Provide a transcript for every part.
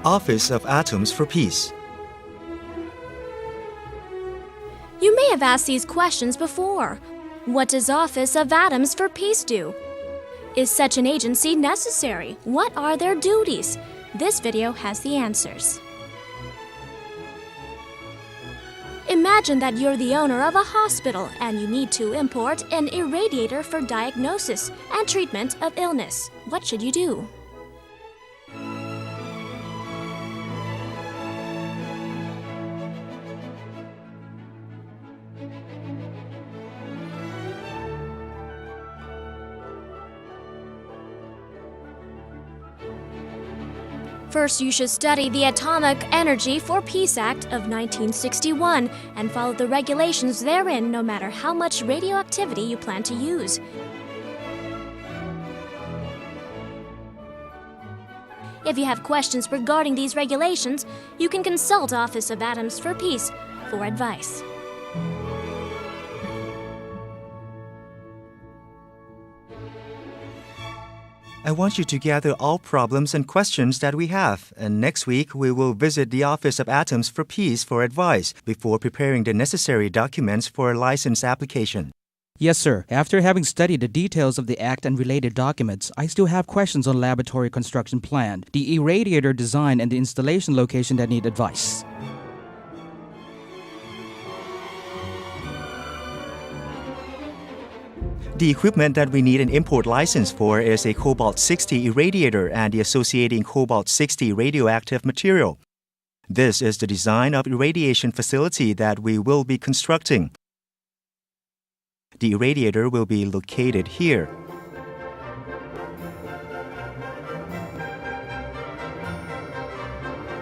Office of Atoms for Peace. You may have asked these questions before. What does Office of Atoms for Peace do? Is such an agency necessary? What are their duties? This video has the answers. Imagine that you're the owner of a hospital and you need to import an irradiator for diagnosis and treatment of illness. What should you do? First, you should study the Atomic Energy for Peace Act of 1961 and follow the regulations therein no matter how much radioactivity you plan to use. If you have questions regarding these regulations, you can consult Office of Atoms for Peace for advice. I want you to gather all problems and questions that we have, and next week we will visit the Office of Atoms for Peace for advice before preparing the necessary documents for a license application. Yes, sir. After having studied the details of the Act and related documents, I still have questions on laboratory construction plan, the irradiator design, and the installation location that need advice. The equipment that we need an import license for is a cobalt-60 irradiator and the associating cobalt-60 radioactive material. This is the design of irradiation facility that we will be constructing. The irradiator will be located here.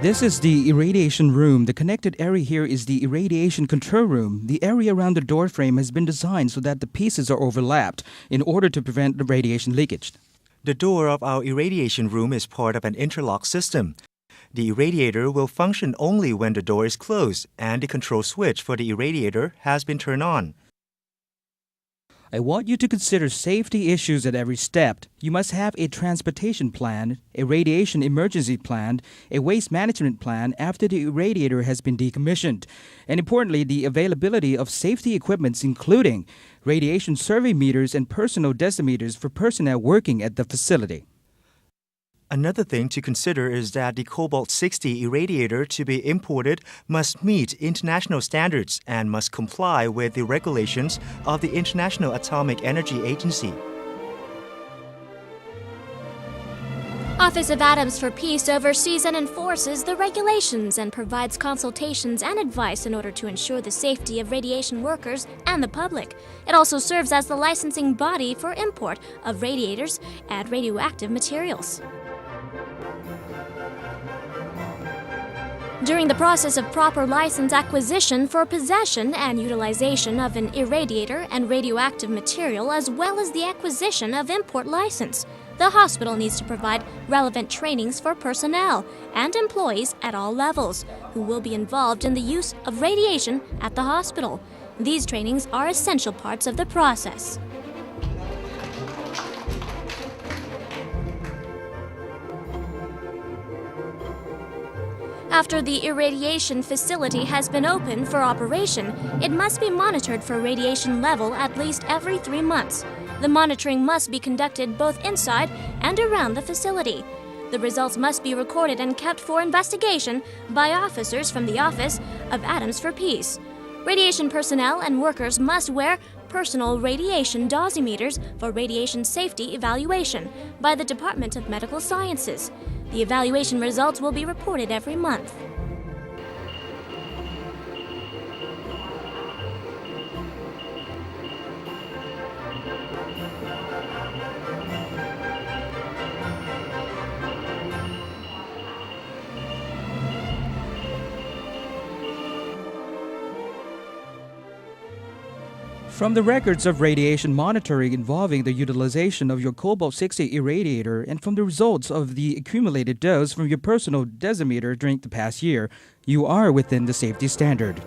This is the irradiation room. The connected area here is the irradiation control room. The area around the door frame has been designed so that the pieces are overlapped in order to prevent the radiation leakage. The door of our irradiation room is part of an interlock system. The irradiator will function only when the door is closed and the control switch for the irradiator has been turned on. I want you to consider safety issues at every step. You must have a transportation plan, a radiation emergency plan, a waste management plan after the irradiator has been decommissioned, and importantly, the availability of safety equipments including radiation survey meters and personal dosimeters for personnel working at the facility. Another thing to consider is that the cobalt-60 irradiator to be imported must meet international standards and must comply with the regulations of the International Atomic Energy Agency. Office of Atoms for Peace oversees and enforces the regulations and provides consultations and advice in order to ensure the safety of radiation workers and the public. It also serves as the licensing body for import of radiators and radioactive materials. During the process of proper license acquisition for possession and utilization of an irradiator and radioactive material, as well as the acquisition of import license, the hospital needs to provide relevant trainings for personnel and employees at all levels who will be involved in the use of radiation at the hospital. These trainings are essential parts of the process. After the irradiation facility has been open for operation, it must be monitored for radiation level at least every 3 months. The monitoring must be conducted both inside and around the facility. The results must be recorded and kept for investigation by officers from the Office of Atoms for Peace. Radiation personnel and workers must wear personal radiation dosimeters for radiation safety evaluation by the Department of Medical Sciences. The evaluation results will be reported every month. From the records of radiation monitoring involving the utilization of your cobalt-60 irradiator and from the results of the accumulated dose from your personal dosimeter during the past year, you are within the safety standard.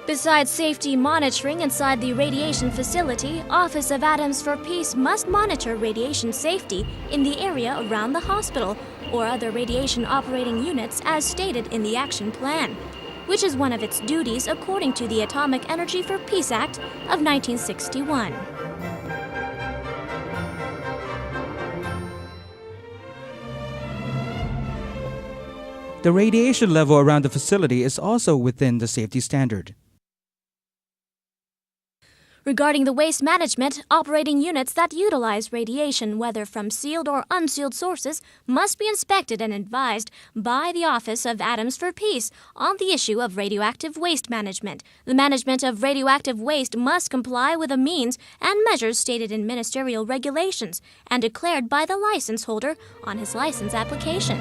Besides safety monitoring inside the radiation facility, Office of Atoms for Peace must monitor radiation safety in the area around the hospital or other radiation operating units as stated in the action plan, which is one of its duties according to the Atomic Energy for Peace Act of 1961. The radiation level around the facility is also within the safety standard. Regarding the waste management, operating units that utilize radiation, whether from sealed or unsealed sources, must be inspected and advised by the Office of Atoms for Peace on the issue of radioactive waste management. The management of radioactive waste must comply with the means and measures stated in ministerial regulations and declared by the license holder on his license application.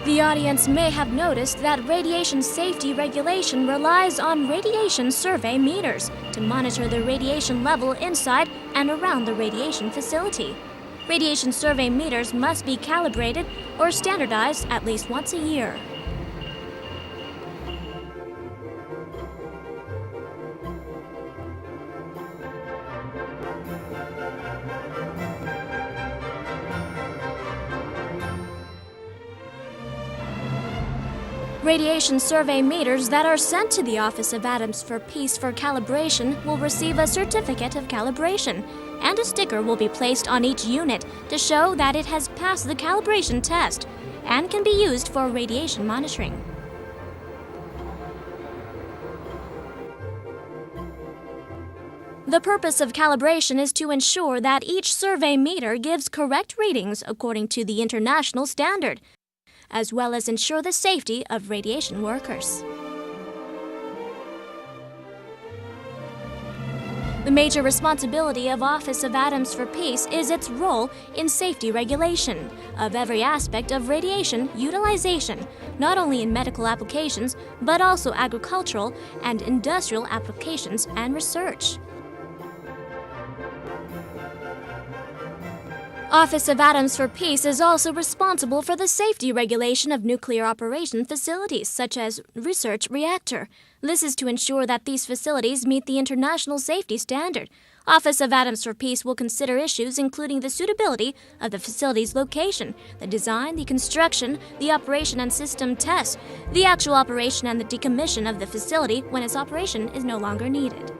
The audience may have noticed that radiation safety regulation relies on radiation survey meters to monitor the radiation level inside and around the radiation facility. Radiation survey meters must be calibrated or standardized at least once a year. Radiation survey meters that are sent to the Office of Atoms for Peace for calibration will receive a certificate of calibration, and a sticker will be placed on each unit to show that it has passed the calibration test and can be used for radiation monitoring. The purpose of calibration is to ensure that each survey meter gives correct readings according to the international standard, as well as ensure the safety of radiation workers. The major responsibility of Office of Atoms for Peace is its role in safety regulation of every aspect of radiation utilization, not only in medical applications, but also agricultural and industrial applications and research. Office of Atoms for Peace is also responsible for the safety regulation of nuclear operation facilities, such as research reactor. This is to ensure that these facilities meet the international safety standard. Office of Atoms for Peace will consider issues including the suitability of the facility's location, the design, the construction, the operation and system tests, the actual operation and the decommission of the facility when its operation is no longer needed.